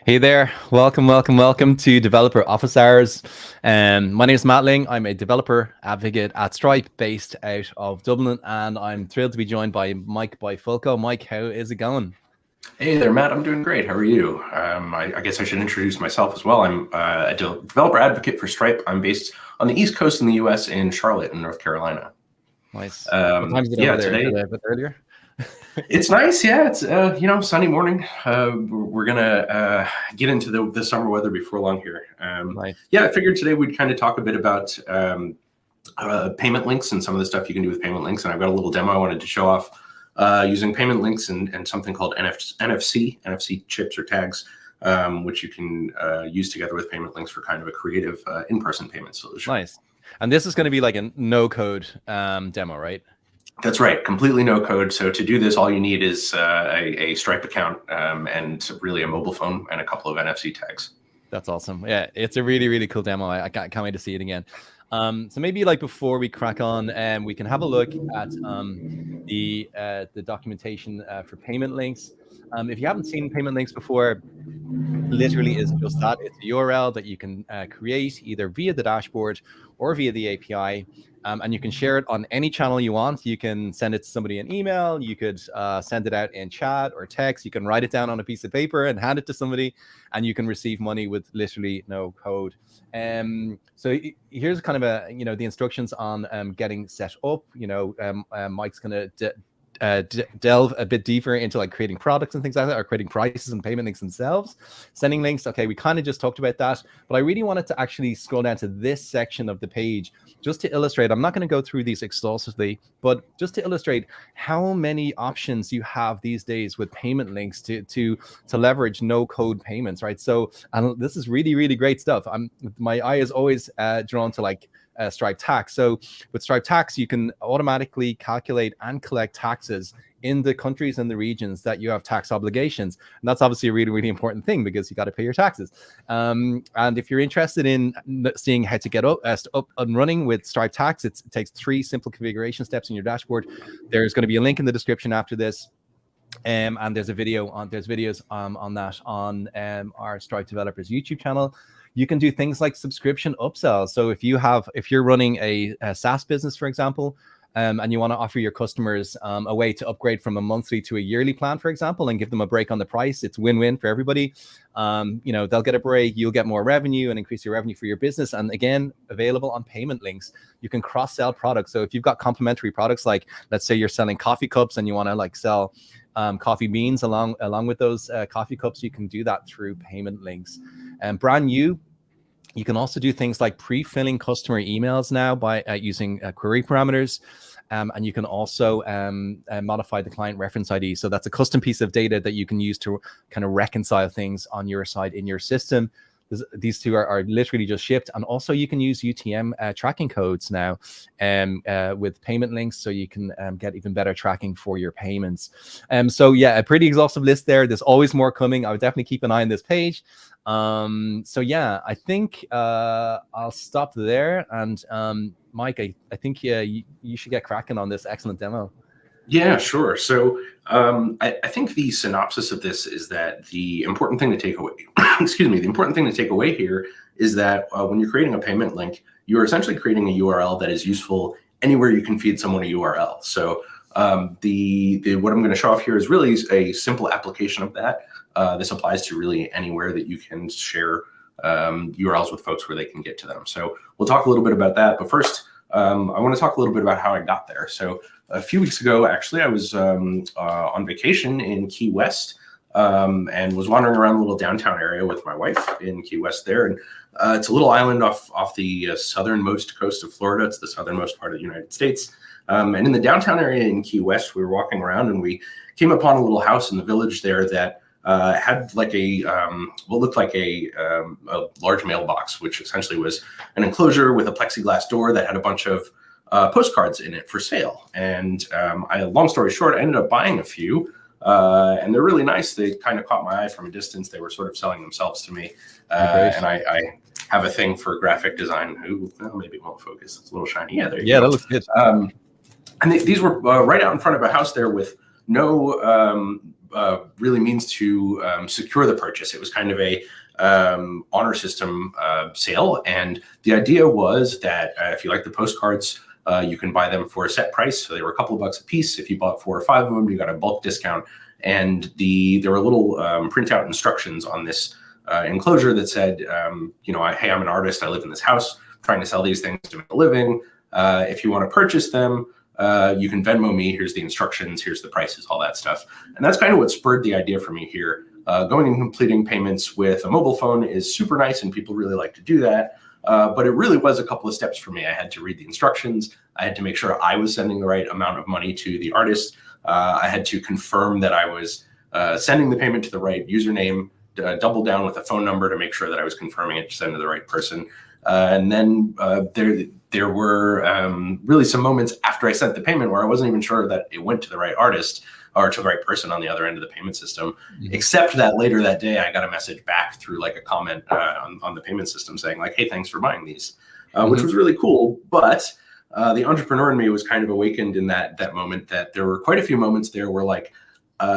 Hey there, welcome to Developer Office Hours. My name is Matt Ling. I'm a developer advocate at Stripe based out of Dublin, and I'm thrilled to be joined by Mike Bifulco. Mike, how is it going? Hey there, Matt. I'm doing great. How are you? I guess I should introduce myself as well. I'm a developer advocate for Stripe. I'm based on the East Coast in the U.S. in Charlotte, in North Carolina. Nice. What time is it over there? Today Is it a bit earlier? it's nice. Yeah, it's sunny morning. We're gonna get into the summer weather before long here. Nice. Yeah, I figured today we'd kind of talk a bit about payment links and some of the stuff you can do with payment links. And I've got a little demo I wanted to show off using payment links and something called NFC chips or tags, which you can use together with payment links for kind of a creative in-person payment solution. Nice. And this is going to be like a no-code demo, right? That's right, completely no code. So to do this, all you need is a Stripe account and really a mobile phone and a couple of NFC tags. That's awesome. Yeah, it's a really cool demo. I can't wait to see it again. So maybe like before we crack on, we can have a look at the documentation for payment links. If you haven't seen payment links before, literally is just that. It's a URL that you can create either via the dashboard or via the API. And you can share it on any channel you want. You can send it to somebody in email. You could send it out in chat or text. You can write it down on a piece of paper and hand it to somebody, and you can receive money with literally no code. So here's kind of the instructions on getting set up. Mike's gonna delve a bit deeper into like creating products and things like that, or creating prices and payment links themselves. Sending links, okay, we kind of just talked about that, but I really wanted to actually scroll down to this section of the page just to illustrate. I'm not going to go through these exhaustively, but just to illustrate how many options you have these days with payment links to leverage no code payments, right? So, and this is really great stuff. My eye is always drawn to like Stripe Tax. So with Stripe Tax, you can automatically calculate and collect taxes in the countries and the regions that you have tax obligations. And that's obviously a really important thing because you got to pay your taxes. And if you're interested in seeing how to get up and running with Stripe Tax, it takes 3 simple configuration steps in your dashboard. There's going to be a link in the description after this. And there's videos on that on our Stripe Developers YouTube channel. You can do things like subscription upsells. So if you're running a SaaS business, for example, and you want to offer your customers a way to upgrade from a monthly to a yearly plan, for example, and give them a break on the price, it's win-win for everybody. They'll get a break, you'll get more revenue and increase your revenue for your business. And again, available on payment links. You can cross-sell products. So if you've got complementary products, like let's say you're selling coffee cups and you want to like sell coffee beans along with those coffee cups, you can do that through payment links. And brand new, you can also do things like pre-filling customer emails now by using query parameters. And you can also modify the client reference ID. So that's a custom piece of data that you can use to kind of reconcile things on your side in your system. These two are literally just shipped. And also you can use UTM tracking codes now with payment links, so you can get even better tracking for your payments. So yeah, a pretty exhaustive list there. There's always more coming. I would definitely keep an eye on this page. So yeah, I think I'll stop there. And Mike, I think you should get cracking on this excellent demo. Yeah, sure. So I think the synopsis of this is that the important thing to take away, the important thing to take away here is that when you're creating a payment link, you're essentially creating a URL that is useful anywhere you can feed someone a URL. So what I'm going to show off here is really a simple application of that. This applies to really anywhere that you can share URLs with folks where they can get to them. So we'll talk a little bit about that. But first, I want to talk a little bit about how I got there. So a few weeks ago, actually, I was on vacation in Key West and was wandering around the little downtown area with my wife in Key West there. And it's a little island off the southernmost coast of Florida. It's the southernmost part of the United States. And in the downtown area in Key West, we were walking around and we came upon a little house in the village there that had like what looked like a large mailbox, which essentially was an enclosure with a plexiglass door that had a bunch of postcards in it for sale. And long story short, I ended up buying a few, and they're really nice. They kind of caught my eye from a distance. They were sort of selling themselves to me. And I have a thing for graphic design. Ooh, well, maybe it won't focus. It's a little shiny. Yeah, there you go. That looks good. And these were right out in front of a house there with no really means to secure the purchase. It was kind of a honor system sale, and the idea was that if you like the postcards, you can buy them for a set price. So they were a couple of bucks a piece. If you bought 4 or 5 of them, you got a bulk discount. And there were little printout instructions on this enclosure that said, hey, I'm an artist. I live in this house, trying to sell these things to make a living. If you want to purchase them, you can Venmo me. Here's the instructions. Here's the prices, all that stuff. And that's kind of what spurred the idea for me here. Going and completing payments with a mobile phone is super nice, and people really like to do that. But it really was a couple of steps for me. I had to read the instructions. I had to make sure I was sending the right amount of money to the artist. I had to confirm that I was sending the payment to the right username, double down with a phone number to make sure that I was confirming it to send to the right person. And then there were really some moments after I sent the payment where I wasn't even sure that it went to the right artist or to the right person on the other end of the payment system, except that later that day, I got a message back through like a comment on the payment system saying like, hey, thanks for buying these, which was really cool. But the entrepreneur in me was kind of awakened in that moment, that there were quite a few moments there where like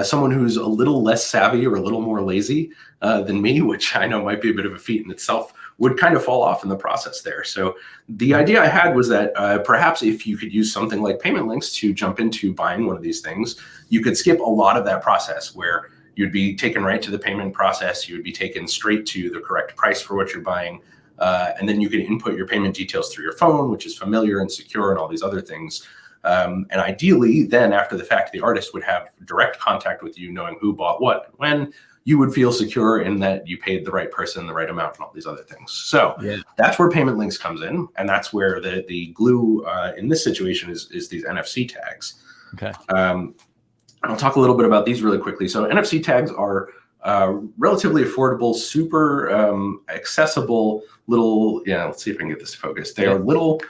someone who's a little less savvy or a little more lazy than me, which I know might be a bit of a feat in itself, would kind of fall off in the process there. So the idea I had was that perhaps if you could use something like Payment Links to jump into buying one of these things, you could skip a lot of that process where you'd be taken right to the payment process. You would be taken straight to the correct price for what you're buying. And then you can input your payment details through your phone, which is familiar and secure and all these other things. And ideally, then after the fact, the artist would have direct contact with you, knowing who bought what, when. You would feel secure in that you paid the right person the right amount and all these other things. So that's where Payment Links comes in. And that's where the glue in this situation is these NFC tags. Okay. I'll talk a little bit about these really quickly. So NFC tags are relatively affordable, super accessible little, let's see if I can get this to focus. They are little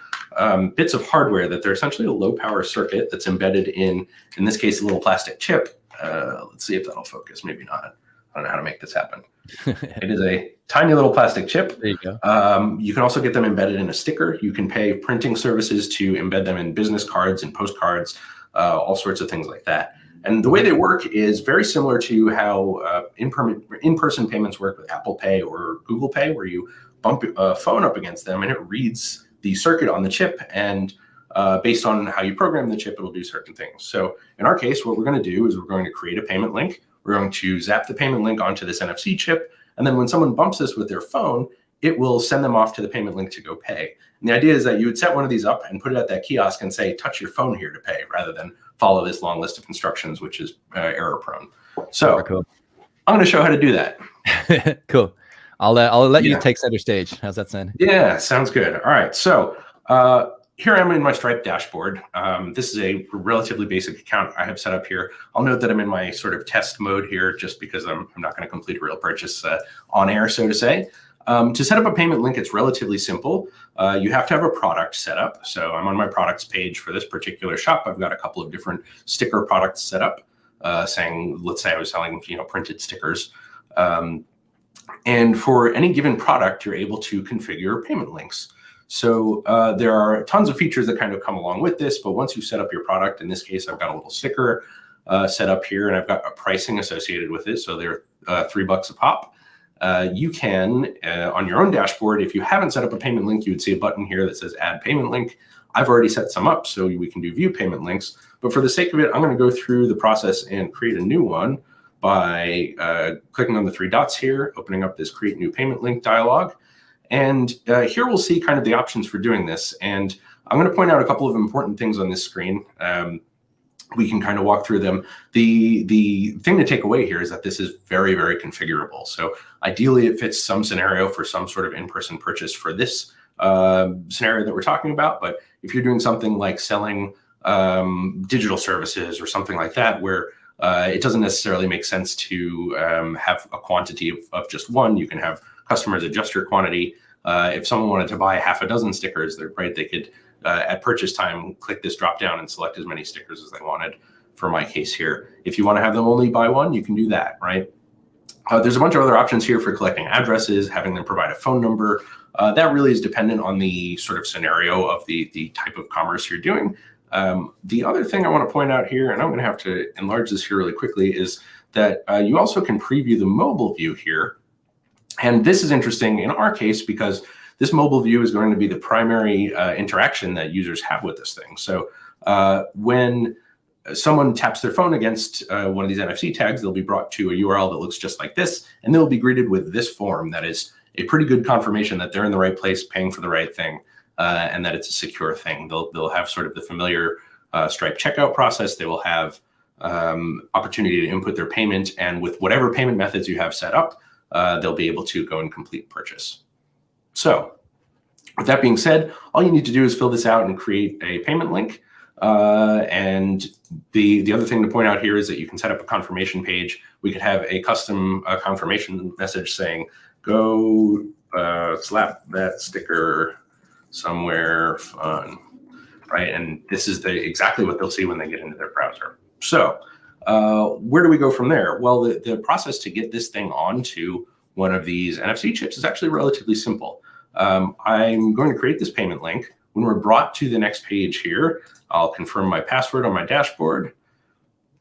bits of hardware that they're essentially a low power circuit that's embedded in this case, a little plastic chip. Let's see if that'll focus, maybe not. I don't know how to make this happen. It is a tiny little plastic chip. There you go. You can also get them embedded in a sticker. You can pay printing services to embed them in business cards and postcards, all sorts of things like that. And the way they work is very similar to how in-person payments work with Apple Pay or Google Pay, where you bump a phone up against them and it reads the circuit on the chip, and based on how you program the chip, it'll do certain things. So in our case, what we're going to do is we're going to create a payment link. We're going to zap the payment link onto this NFC chip. And then when someone bumps this with their phone, it will send them off to the payment link to go pay. And the idea is that you would set one of these up and put it at that kiosk and say, touch your phone here to pay, rather than follow this long list of instructions, which is error prone. So cool. I'm going to show how to do that. Cool. I'll let you take center stage. How's that sound? Yeah, sounds good. All right. So here I am in my Stripe dashboard. This is a relatively basic account I have set up here. I'll note that I'm in my sort of test mode here, just because I'm not going to complete a real purchase on air, so to say. To set up a payment link, it's relatively simple. You have to have a product set up. So I'm on my products page for this particular shop. I've got a couple of different sticker products set up, saying, let's say I was selling, printed stickers. And for any given product, you're able to configure payment links. So there are tons of features that kind of come along with this, but once you set up your product, in this case, I've got a little sticker set up here, and I've got a pricing associated with it. So they're $3 a pop. You can, on your own dashboard, if you haven't set up a payment link, you would see a button here that says Add Payment Link. I've already set some up, so we can do View Payment Links. But for the sake of it, I'm going to go through the process and create a new one by clicking on the 3 dots here, opening up this Create New Payment Link dialog. And here we'll see kind of the options for doing this. And I'm going to point out a couple of important things on this screen. We can kind of walk through them. The thing to take away here is that this is very, very configurable. So ideally, it fits some scenario for some sort of in-person purchase for this scenario that we're talking about. But if you're doing something like selling digital services or something like that, where it doesn't necessarily make sense to have a quantity of just one, you can have customers adjust your quantity. If someone wanted to buy half a dozen stickers, they could, at purchase time, click this drop down and select as many stickers as they wanted for my case here. If you want to have them only buy one, you can do that, right? There's a bunch of other options here for collecting addresses, having them provide a phone number. That really is dependent on the sort of scenario of the type of commerce you're doing. The other thing I want to point out here, and I'm going to have to enlarge this here really quickly, is that you also can preview the mobile view here. And this is interesting in our case because this mobile view is going to be the primary interaction that users have with this thing. So when someone taps their phone against one of these NFC tags, they'll be brought to a URL that looks just like this, and they'll be greeted with this form that is a pretty good confirmation that they're in the right place, paying for the right thing, and that it's a secure thing. They'll have sort of the familiar Stripe checkout process. They will have opportunity to input their payment, and with whatever payment methods you have set up, they'll be able to go and complete purchase. So with that being said, all you need to do is fill this out and create a payment link. And the other thing to point out here is that you can set up a confirmation page. We could have a custom confirmation message saying, go slap that sticker somewhere fun, right? And this is exactly what they'll see when they get into their browser. So where do we go from there? Well, the process to get this thing onto one of these NFC chips is actually relatively simple. I'm going to create this payment link. When we're brought to the next page here, I'll confirm my password on my dashboard.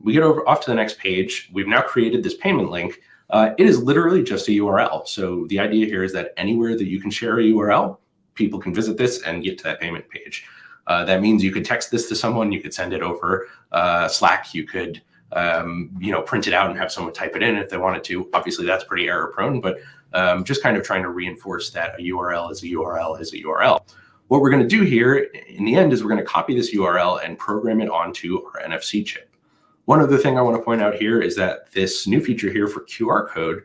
We get off to the next page. We've now created this payment link. It is literally just a URL. So the idea here is that anywhere that you can share a URL, people can visit this and get to that payment page. That means you could text this to someone, you could send it over Slack, you could print it out and have someone type it in if they wanted to. Obviously, that's pretty error prone, but just kind of trying to reinforce that a URL is a URL is a URL. What we're going to do here in the end is we're going to copy this URL and program it onto our NFC chip. One other thing I want to point out here is that this new feature here for QR code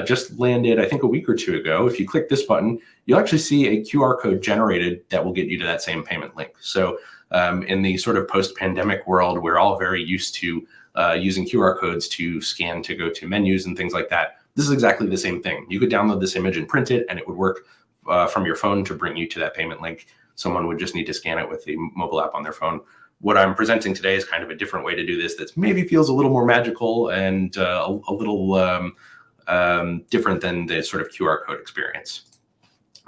just landed, I think, a week or two ago. If you click this button, you'll actually see a QR code generated that will get you to that same payment link. So in the sort of post-pandemic world, we're all very used to using QR codes to scan to go to menus and things like that. This is exactly the same thing. You could download this image and print it, and it would work from your phone to bring you to that payment link. Someone would just need to scan it with the mobile app on their phone. What I'm presenting today is kind of a different way to do this that maybe feels a little more magical and a little different than the sort of QR code experience.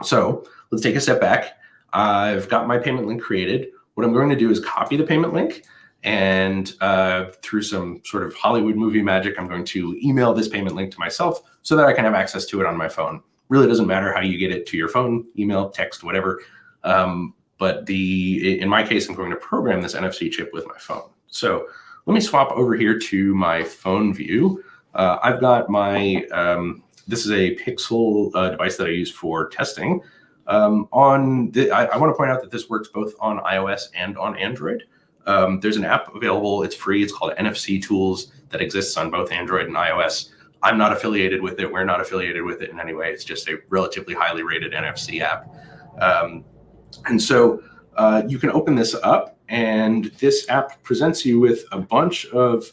So let's take a step back. I've got my payment link created. What I'm going to do is copy the payment link, and through some sort of Hollywood movie magic, I'm going to email this payment link to myself so that I can have access to it on my phone. Really doesn't matter how you get it to your phone, email, text, whatever. But in my case, I'm going to program this NFC chip with my phone. So let me swap over here to my phone view. I've got my, this is a Pixel device that I use for testing. I want to point out that this works both on iOS and on Android. There's an app available, it's free, it's called NFC Tools, that exists on both Android and iOS. I'm not affiliated with it, we're not affiliated with it in any way, it's just a relatively highly rated NFC app. And so you can open this up, and this app presents you with a bunch of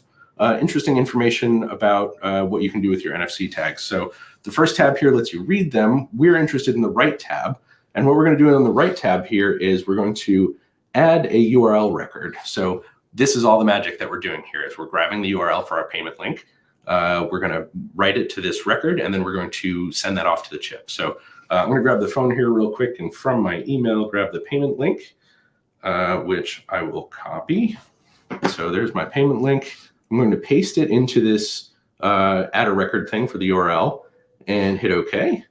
interesting information about what you can do with your NFC tags. So the first tab here lets you read them. We're interested in the right tab. And what we're going to do on the right tab here is we're going to add a URL record. So this is all the magic that we're doing here is we're grabbing the URL for our payment link. We're going to write it to this record, and then we're going to send that off to the chip. So I'm going to grab the phone here real quick, and from my email, grab the payment link, which I will copy. So there's my payment link. I'm going to paste it into this add a record thing for the URL and hit OK.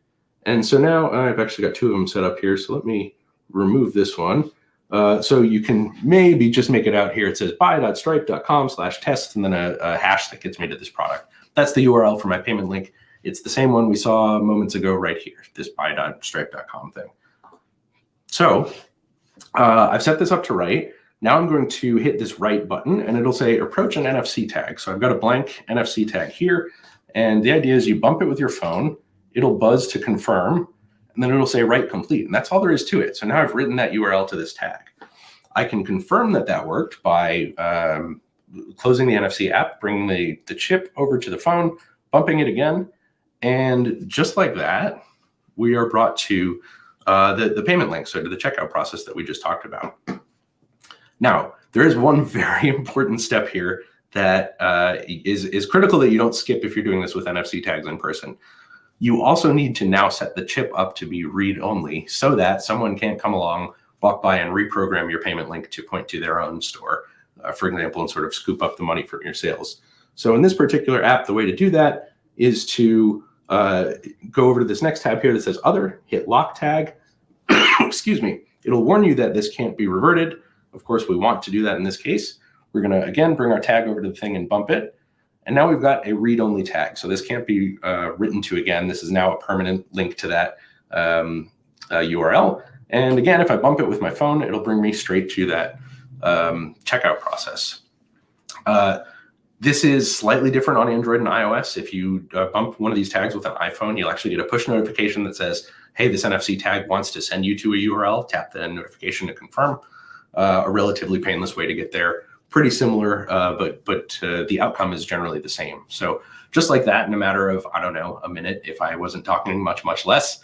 And so now I've actually got two of them set up here. So let me remove this one. So you can maybe just make it out here. It says buy.stripe.com/test and then a hash that gets me to this product. That's the URL for my payment link. It's the same one we saw moments ago right here, this buy.stripe.com thing. So I've set this up to write. Now I'm going to hit this write button, and it'll say approach an NFC tag. So I've got a blank NFC tag here. And the idea is you bump it with your phone. It'll buzz to confirm, and then it'll say write complete. And that's all there is to it. So now I've written that URL to this tag. I can confirm that that worked by closing the NFC app, bringing the chip over to the phone, bumping it again. And just like that, we are brought to the payment link, so to the checkout process that we just talked about. Now, there is one very important step here that is critical that you don't skip if you're doing this with NFC tags in person. You also need to now set the chip up to be read-only so that someone can't come along, walk by and reprogram your payment link to point to their own store, for example, and sort of scoop up the money from your sales. So in this particular app, the way to do that is to go over to this next tab here that says Other, hit Lock Tag. Excuse me. It'll warn you that this can't be reverted. Of course, we want to do that in this case. We're going to, again, bring our tag over to the thing and bump it. And now we've got a read-only tag. So this can't be written to again. This is now a permanent link to that URL. And again, if I bump it with my phone, it'll bring me straight to that checkout process. This is slightly different on Android and iOS. If you bump one of these tags with an iPhone, you'll actually get a push notification that says, hey, this NFC tag wants to send you to a URL. Tap the notification to confirm. A relatively painless way to get there. Pretty similar, but the outcome is generally the same. So just like that, in a matter of, I don't know, a minute, if I wasn't talking much less,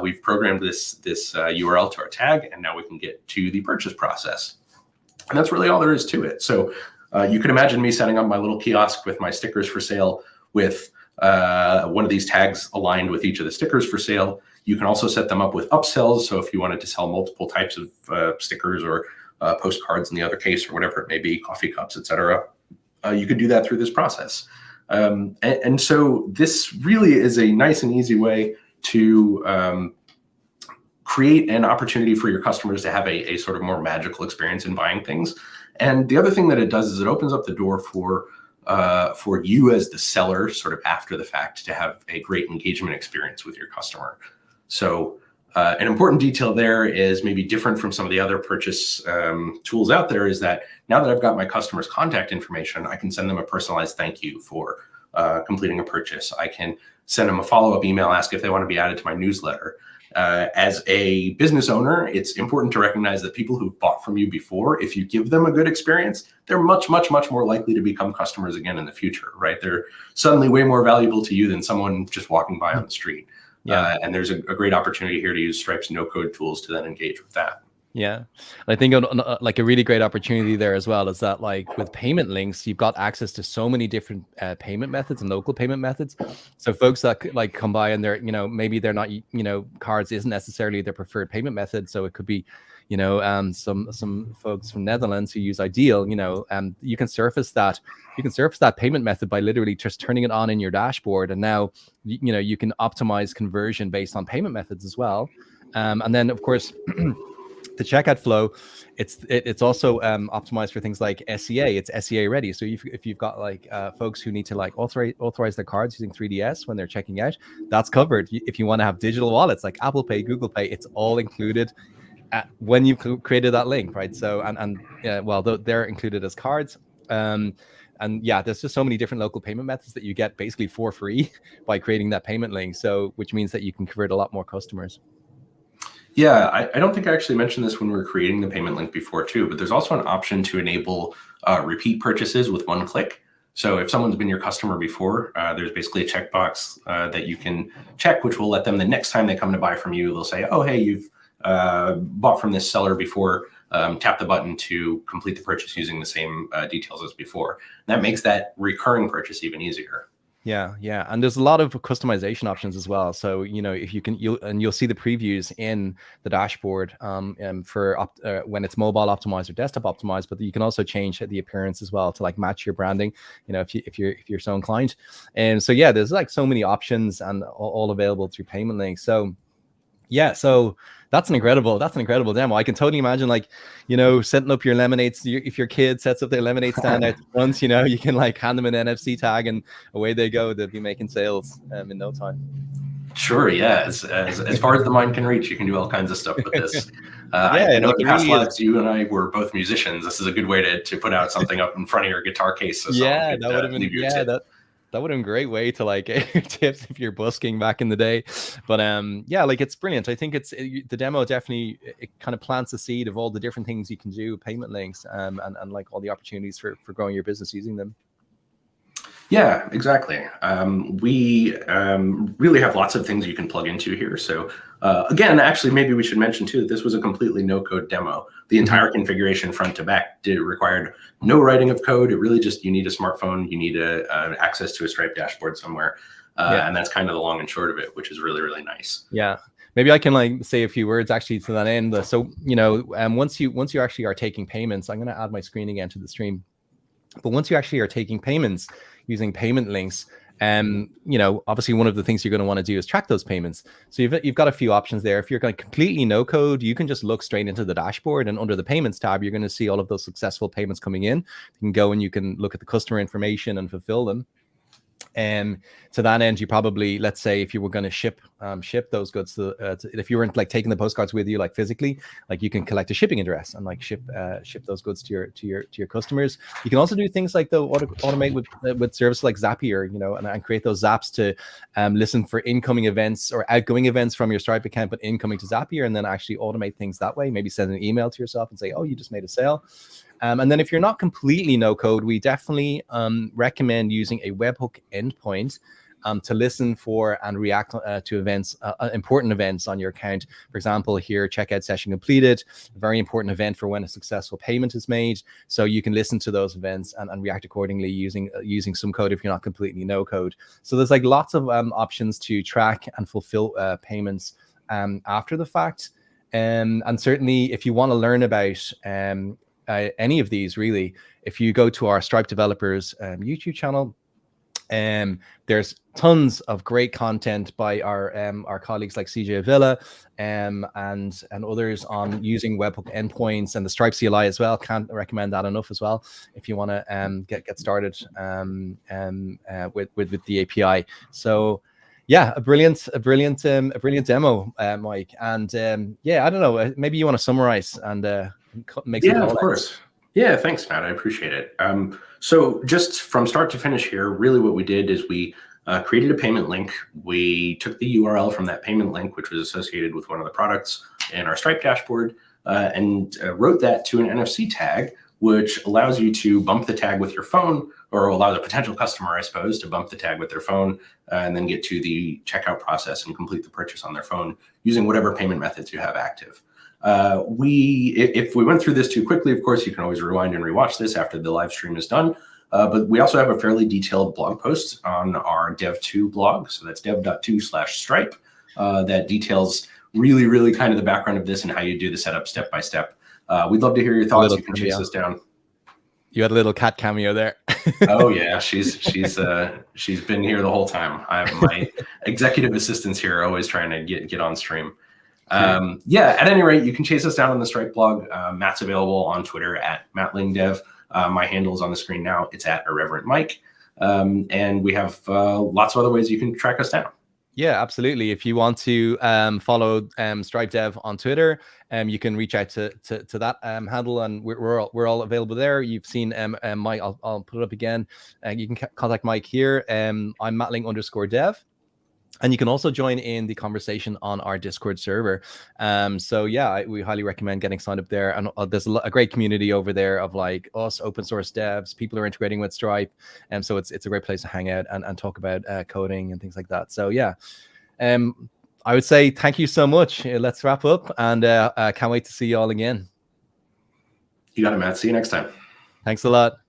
we've programmed this URL to our tag, and now we can get to the purchase process. And that's really all there is to it. So you could imagine me setting up my little kiosk with my stickers for sale with one of these tags aligned with each of the stickers for sale. You can also set them up with upsells. So if you wanted to sell multiple types of stickers or postcards in the other case, or whatever it may be, coffee cups, etc., you could do that through this process. And so this really is a nice and easy way to create an opportunity for your customers to have a sort of more magical experience in buying things. And the other thing that it does is it opens up the door for you as the seller, sort of after the fact, to have a great engagement experience with your customer. So an important detail there is maybe different from some of the other purchase tools out there, is that now that I've got my customer's contact information, I can send them a personalized thank you for completing a purchase. I can send them a follow-up email, ask if they want to be added to my newsletter. As a business owner, it's important to recognize that people who've bought from you before, if you give them a good experience, they're much more likely to become customers again in the future, right? They're suddenly way more valuable to you than someone just walking by on the street. Yeah. And there's a great opportunity here to use Stripe's no-code tools to then engage with that. Yeah. I think like a really great opportunity there as well is that, like, with payment links, you've got access to so many different payment methods and local payment methods. So folks that like come by and they're, maybe they're not, cards isn't necessarily their preferred payment method. So it could be, some folks from Netherlands who use Ideal, you can surface that. You can surface that payment method by literally just turning it on in your dashboard. And now, you can optimize conversion based on payment methods as well. And then, of course, the checkout flow, it's also optimized for things like SEA. It's SEA ready. So if you've got like folks who need to like authorize their cards using 3DS when they're checking out, that's covered. If you want to have digital wallets like Apple Pay, Google Pay, it's all included when you've created that link, right? So they're included as cards. And yeah, there's just so many different local payment methods that you get basically for free by creating that payment link. So which means that you can convert a lot more customers. Yeah, I don't think I actually mentioned this when we were creating the payment link before too, but there's also an option to enable repeat purchases with one click. So if someone's been your customer before, there's basically a checkbox that you can check, which will let them, the next time they come to buy from you, they'll say, oh, hey, you've bought from this seller before, tap the button to complete the purchase using the same details as before. And that makes that recurring purchase even easier. Yeah, and there's a lot of customization options as well. So if you can, you'll see the previews in the dashboard for when it's mobile optimized or desktop optimized. But you can also change the appearance as well to like match your branding. If you're so inclined. And so yeah, there's like so many options and all available through payment links. So yeah, so that's an incredible demo. I can totally imagine, like, setting up your lemonades. If your kid sets up their lemonade stand out front, you can like hand them an NFC tag and away they go. They'll be making sales in no time. Sure, yeah. As far as the mind can reach, you can do all kinds of stuff with this. I know in past lives, you and I were both musicians. This is a good way to put out something up in front of your guitar case. So yeah, that would have been that would have been a great way to like tips if you're busking back in the day. But yeah, like it's brilliant. I think the demo definitely, it kind of plants the seed of all the different things you can do with payment links and like all the opportunities for growing your business using them. Yeah, exactly. We really have lots of things you can plug into here. So again, actually, maybe we should mention too that this was a completely no-code demo. The entire configuration front to back required no writing of code. It really just, you need a smartphone, you need access to a Stripe dashboard somewhere. And that's kind of the long and short of it, which is really, really nice. Yeah. Maybe I can like say a few words actually to that end. So, once you actually are taking payments, I'm going to add my screen again to the stream. But once you actually are taking payments, using payment links, you know, obviously one of the things you're going to want to do is track those payments. So you've got a few options there. If you're going to completely no code, you can just look straight into the dashboard, and under the payments tab, you're going to see all of those successful payments coming in. You can go and you can look at the customer information and fulfill them. To that end, you probably, let's say if you were going to ship those goods if you weren't like taking the postcards with you like physically, like you can collect a shipping address and like ship those goods to your customers. You can also do things like automate with services like Zapier, you know, and create those zaps to listen for incoming events or outgoing events from your Stripe account, but incoming to Zapier, and then actually automate things that way. Maybe send an email to yourself and say, oh, you just made a sale. And then if you're not completely no code, we definitely recommend using a webhook endpoint to listen for and react to events, important events on your account. For example, here, checkout session completed, a very important event for when a successful payment is made. So you can listen to those events and react accordingly using some code if you're not completely no code. So there's like lots of options to track and fulfill payments after the fact. And certainly if you want to learn about any of these, really, if you go to our Stripe developers YouTube channel, there's tons of great content by our colleagues like CJ Avila and others on using webhook endpoints and the Stripe CLI as well. Can't recommend that enough as well if you want to get started with the API. So yeah, a brilliant demo, Mike. And yeah, I don't know, maybe you want to summarize and make some of course. Yeah, thanks, Matt. I appreciate it. So just from start to finish here, really what we did is we created a payment link. We took the URL from that payment link, which was associated with one of the products in our Stripe dashboard, and wrote that to an NFC tag, which allows you to bump the tag with your phone, or allow the potential customer, I suppose, to bump the tag with their phone and then get to the checkout process and complete the purchase on their phone using whatever payment methods you have active. If we went through this too quickly, of course, you can always rewind and rewatch this after the live stream is done. But we also have a fairly detailed blog post on our dev2 blog. So that's dev.2/stripe. That details really kind of the background of this and how you do the setup step by step. We'd love to hear your thoughts. You can chase us down. You had a little cat cameo there. Oh yeah, she's been here the whole time. I have my executive assistants here always trying to get on stream. Yeah, at any rate, you can chase us down on the Stripe blog. Matt's available on Twitter at MattLingDev. My handle is on the screen now. It's at Irreverent Mike. And we have lots of other ways you can track us down. Yeah, absolutely. If you want to follow Stripe Dev on Twitter, you can reach out to that handle, and we're all available there. You've seen Mike. I'll put it up again. You can contact Mike here. I'm MattLing_dev. And you can also join in the conversation on our Discord server. So yeah, we highly recommend getting signed up there. And there's a great community over there of like us, open source devs, people who are integrating with Stripe. And so it's a great place to hang out and talk about coding and things like that. So yeah, I would say thank you so much. Let's wrap up, and I can't wait to see you all again. You got it, Matt. See you next time. Thanks a lot.